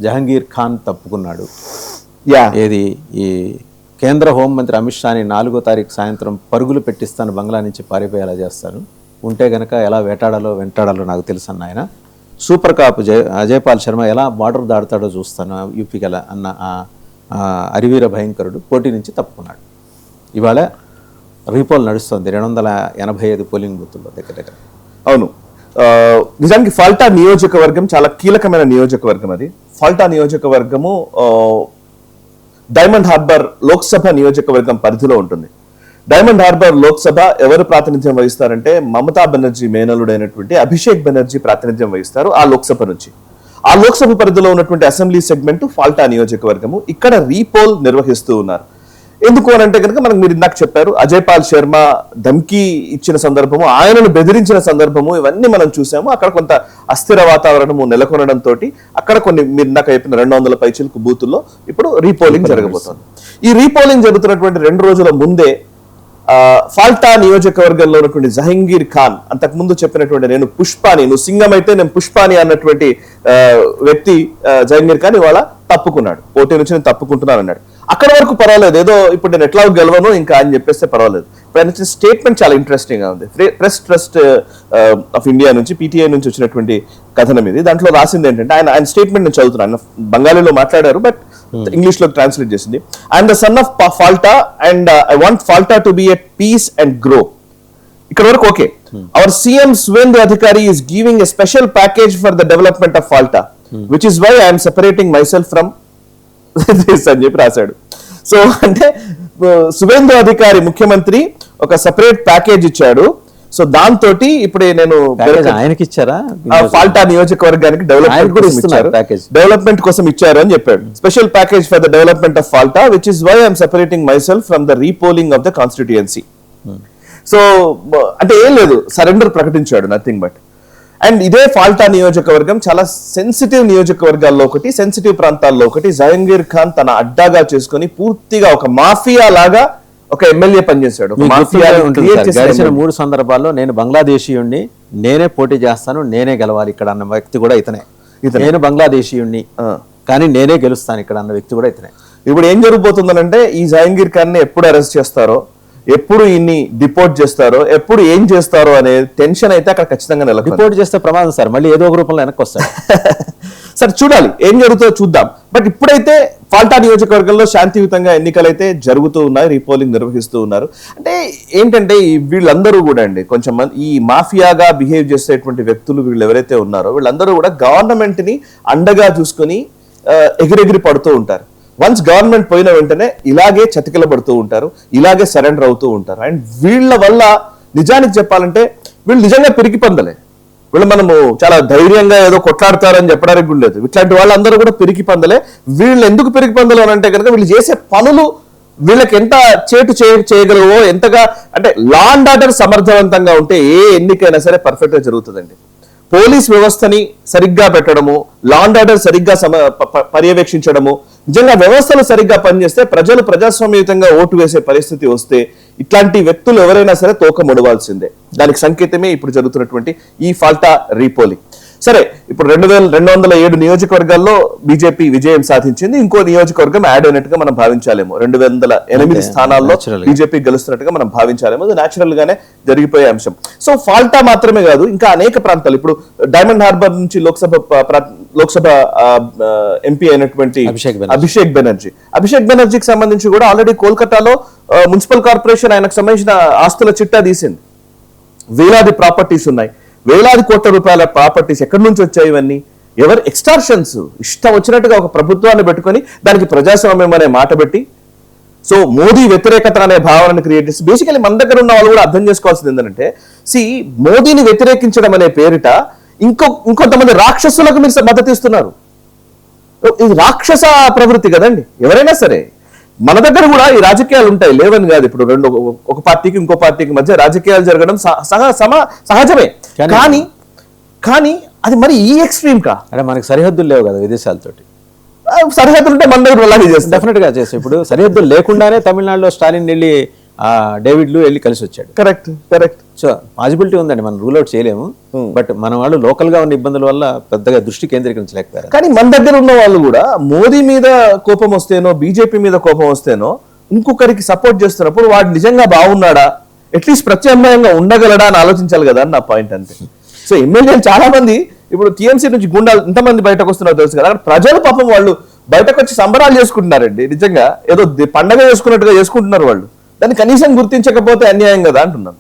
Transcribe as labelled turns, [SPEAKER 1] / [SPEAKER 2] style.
[SPEAKER 1] జహంగీర్ ఖాన్ తప్పుకున్నాడు. ఏది ఈ కేంద్ర హోంమంత్రి అమిత్ షాని 4వ తారీఖు సాయంత్రం పరుగులు పెట్టిస్తాను బంగ్లా నుంచి పారిపోయేలా చేస్తాను, ఉంటే గనక ఎలా వెంటాడాలో నాకు తెలుసు అన్న ఆయన. సూపర్ కాప్ అజయ్పాల్ శర్మ ఎలా బార్డర్ దాడతాడో చూస్తాను యూపీకి ఎలా అన్న అరివీర భయంకరుడు పోటీ నుంచి తప్పుకున్నాడు. ఇవాళ రీపోల్ నడుస్తుంది 285 పోలింగ్ బూతుల్లో దగ్గర.
[SPEAKER 2] అవును, నిజానికి ఫాల్టా నియోజకవర్గం చాలా కీలకమైన నియోజకవర్గం. అది ఫాల్టా నియోజకవర్గము డైమండ్ హార్బర్ లోక్సభ నియోజకవర్గం పరిధిలో ఉంటుంది. డైమండ్ హార్బర్ లోక్సభ ఎవరు ప్రాతినిధ్యం వహిస్తారంటే మమతా బెనర్జీ మేనలుడైనటువంటి అభిషేక్ బెనర్జీ ప్రాతినిధ్యం వహిస్తారు ఆ లోక్సభ నుంచి. ఆ లోక్సభ పరిధిలో ఉన్నటువంటి అసెంబ్లీ సెగ్మెంట్ ఫాల్టా నియోజకవర్గము. ఇక్కడ రీపోల్ నిర్వహిస్తూ ఉన్నారు. ఎందుకు అని అంటే కనుక మనకు మీరు ఇందాక చెప్పారు, అజయ్పాల్ శర్మ ధమ్కీ ఇచ్చిన సందర్భము, ఆయనను బెదిరించిన సందర్భము, ఇవన్నీ మనం చూసాము. అక్కడ కొంత అస్థిర వాతావరణము నెలకొనడంతో అక్కడ కొన్ని మీరు ఇందాక చెప్పిన 200 పైచిలకు బూతుల్లో ఇప్పుడు రీపోలింగ్ జరగబోతోంది. ఈ రీపోలింగ్ జరుగుతున్నటువంటి 2 రోజుల ముందే ఫాల్టా నియోజకవర్గంలో ఉన్నటువంటి జహంగీర్ ఖాన్, అంతకుముందు చెప్పినటువంటి నేను పుష్పాని, నువ్వు సింగం అయితే నేను పుష్పాని అన్నటువంటి వ్యక్తి జహంగీర్ ఖాన్ ఇవాళ తప్పుకున్నాడు. పోటీ నుంచి నేను తప్పుకుంటున్నాను అన్నాడు. అక్కడ వరకు పర్వాలేదు, ఏదో ఇప్పుడు నేను ఎట్లా గెలవను ఇంకా అని చెప్పేస్తే పర్వాలేదు. ఇప్పుడు స్టేట్మెంట్ చాలా ఇంట్రెస్టింగ్ గా ఉంది. ప్రెస్ ట్రస్ట్ ఆఫ్ ఇండియా నుంచి PTI నుంచి వచ్చినటువంటి కథనం ఇది. దాంట్లో రాసింది ఏంటంటే ఆయన స్టేట్మెంట్ నేను చదువుతున్నాను. బెంగాలీలో మాట్లాడారు బట్ ఇంగ్లీష్ లో ట్రాన్స్లేట్ చేసింది. I'm the son of Falta and I want Falta to be at peace and grow. ఇక్కడ వరకు okay. Our CM Subhendu Adhikari is giving a special package for the development of Falta, which is why I am separating myself from this అని చెప్పి రాశాడు. So అంటే సువేందు అధికారి ముఖ్యమంత్రి ఒక separate package ఇచ్చాడు. సో దాంతో ఇప్పుడు నేను
[SPEAKER 1] ఆయనకి ఇచ్చారా
[SPEAKER 2] ఫాల్టా నియోజకవర్గానికి డెవలప్మెంట్ కోసం ఇచ్చారు అని చెప్పాడు. Special package for the development of Falta which is why I'm separating myself from the repolling of the constituency. So అంటే ఏం లేదు, సరెండర్ ప్రకటించాడు, నథింగ్ బట్. అండ్ ఇదే ఫాల్టా నియోజకవర్గం చాలా సెన్సిటివ్ నియోజకవర్గాల్లో ఒకటి, సెన్సిటివ్ ప్రాంతాల్లో ఒకటి. జహంగీర్ ఖాన్ తన అడ్డాగా చేసుకుని పూర్తిగా ఒక మాఫియా లాగా ఒక ఎమ్మెల్యే పనిచేశాడు.
[SPEAKER 1] గడిచిన 3 సందర్భాల్లో నేను బంగ్లాదేశీయుణ్ణి, నేనే పోటీ చేస్తాను, నేనే గెలవాలి ఇక్కడ అన్న వ్యక్తి కూడా ఇతనే. నేను బంగ్లాదేశీయుణ్ణి కానీ నేనే గెలుస్తాను ఇక్కడ అన్న వ్యక్తి కూడా ఇతనే.
[SPEAKER 2] ఇప్పుడు ఏం జరగబోతుందనంటే ఈ జహంగీర్ ఖాన్ ని ఎప్పుడు అరెస్ట్ చేస్తారో, ఎప్పుడు ఇన్ని డిపోర్ట్ చేస్తారో, ఎప్పుడు ఏం చేస్తారో అనే టెన్షన్ అయితే అక్కడ ఖచ్చితంగా నెలకొంది.
[SPEAKER 1] డిపోర్ట్ చేస్తే ప్రమాదం సార్, మళ్ళీ ఏదో ఒక రూపంలో వెనక్కి వస్తాడు.
[SPEAKER 2] సరే చూడాలి ఏం జరుగుతుందో చూద్దాం. బట్ ఇప్పుడైతే ఫాల్టా నియోజకవర్గంలో శాంతియుతంగా ఎన్నికలైతే జరుగుతూ ఉన్నాయి, రీపోలింగ్ నిర్వహిస్తూ ఉన్నారు. అంటే ఏంటంటే వీళ్ళందరూ కూడా అండి కొంచెం మంది ఈ మాఫియాగా బిహేవ్ చేసేటువంటి వ్యక్తులు వీళ్ళు ఎవరైతే ఉన్నారో వీళ్ళందరూ కూడా గవర్నమెంట్ ని అండగా చూసుకొని ఎగిరెగిరి పడుతూ ఉంటారు. వన్స్ గవర్నమెంట్ పోయిన వెంటనే ఇలాగే చతికిల పడుతూ ఉంటారు, ఇలాగే సరెండర్ అవుతూ ఉంటారు. అండ్ వీళ్ళ వల్ల నిజానికి చెప్పాలంటే వీళ్ళు నిజంగా పిరికి పందలే. వీళ్ళు మనము చాలా ధైర్యంగా ఏదో కొట్లాడతారని చెప్పడానికి కూడా లేదు. ఇట్లాంటి వాళ్ళందరూ కూడా పిరికి పందలే. వీళ్ళు ఎందుకు పిరికి పందలు అని అంటే కనుక వీళ్ళు చేసే పనులు వీళ్ళకి ఎంత చేటు చేయగలవో, ఎంతగా అంటే లా అండ్ ఆర్డర్ సమర్థవంతంగా ఉంటే ఏ ఎన్నికైనా సరే పర్ఫెక్ట్ గా జరుగుతుందండి. పోలీస్ వ్యవస్థని సరిగ్గా పెట్టడము, లా అండ్ ఆర్డర్ సరిగ్గా పర్యవేక్షించడము, నిజంగా వ్యవస్థలు సరిగ్గా పనిచేస్తే ప్రజలు ప్రజాస్వామ్యయుతంగా ఓటు వేసే పరిస్థితి వస్తే ఇట్లాంటి వ్యక్తులు ఎవరైనా సరే తోక ముడవాల్సిందే. దానికి సంకేతమే ఇప్పుడు జరుగుతున్నటువంటి ఈ ఫాల్టా రీపోలింగ్. సరే, ఇప్పుడు 207 నియోజకవర్గాల్లో బీజేపీ విజయం సాధించింది. ఇంకో నియోజకవర్గం యాడ్ అయినట్టుగా మనం భావించాలేమో. 208 స్థానాల్లో బీజేపీ గెలుస్తున్నట్టుగా మనం భావించాలేమో. అది న్యాచురల్ గానే జరిగిపోయే అంశం. సో ఫాల్టా మాత్రమే కాదు, ఇంకా అనేక ప్రాంతాలు. ఇప్పుడు డైమండ్ హార్బర్ నుంచి లోక్సభ ఎంపీ అయినటువంటి అభిషేక్ బెనర్జీకి సంబంధించి కూడా ఆల్రెడీ కోల్కతాలో మున్సిపల్ కార్పొరేషన్ ఆయనకు సంబంధించిన ఆస్తుల చిట్టా తీసింది. వేలాది ప్రాపర్టీస్ ఉన్నాయి, వేలాది కోట్ల రూపాయల ప్రాపర్టీస్. ఎక్కడి నుంచి వచ్చాయి ఇవన్నీ? ఎవరు ఎక్స్టార్షన్స్, ఇష్టం వచ్చినట్టుగా ఒక ప్రభుత్వాన్ని పెట్టుకొని దానికి ప్రజాస్వామ్యం అనే మాట పెట్టి, సో మోదీ వ్యతిరేకత అనే భావనను క్రియేట్ చేసి బేసికలీ మన దగ్గర ఉన్న వాళ్ళు కూడా అర్థం చేసుకోవాల్సింది ఏంటంటే, మోదీని వ్యతిరేకించడం అనే పేరిట ఇంకొంతమంది రాక్షసులకు మీరు మద్దతు ఇస్తున్నారు. ఇది రాక్షస ప్రవృత్తి కదండి. ఎవరైనా సరే మన దగ్గర కూడా ఈ రాజకీయాలు ఉంటాయి, లేవని కాదు. ఇప్పుడు ఒక పార్టీకి ఇంకో పార్టీకి మధ్య రాజకీయాలు జరగడం సహజమే. కానీ అది మరి ఈ ఎక్స్ట్రీమ్ కా?
[SPEAKER 1] అంటే మనకి సరిహద్దులు లేవు కదా విదేశాలతోటి.
[SPEAKER 2] సరిహద్దులు ఉంటే మన దగ్గర అలాగే చేస్తాం,
[SPEAKER 1] డెఫినెట్ గా చేస్తాం. ఇప్పుడు సరిహద్దులు లేకుండానే తమిళనాడులో స్టాలిన్ వెళ్ళి ఆ డేవిడ్లు వెళ్ళి కలిసి వచ్చాడు.
[SPEAKER 2] Correct correct.
[SPEAKER 1] సో పాసిబిలిటీ ఉందండి, మనం రూల్ అవుట్ చేయలేము. బట్ మన వాళ్ళు లోకల్ గా ఉన్న ఇబ్బందుల వల్ల పెద్దగా దృష్టి కేంద్రీకరించలేకపోయారు.
[SPEAKER 2] కానీ మన దగ్గర ఉన్న వాళ్ళు కూడా మోదీ మీద కోపం వస్తేనో బీజేపీ మీద కోపం వస్తేనో ఇంకొకరికి సపోర్ట్ చేస్తున్నప్పుడు వాడు నిజంగా బాగున్నాడా, అట్లీస్ట్ ప్రత్యామ్నాయంగా ఉండగలడా అని ఆలోచించాలి కదా అని నా పాయింట్ అంతే. సో ఎమ్మెల్యేలు చాలా మంది ఇప్పుడు టీఎంసీ నుంచి గుండాలు ఇంతమంది బయటకు వస్తున్నారో తెలుసు కదా, అక్కడ ప్రజలు పాపం వాళ్ళు బయటకు వచ్చి సంబరాలు చేసుకుంటున్నారండి. నిజంగా ఏదో పండగ చేసుకున్నట్టుగా చేసుకుంటున్నారు వాళ్ళు. దాన్ని కనీసం గుర్తించకపోతే అన్యాయం కదా అంటున్నాను.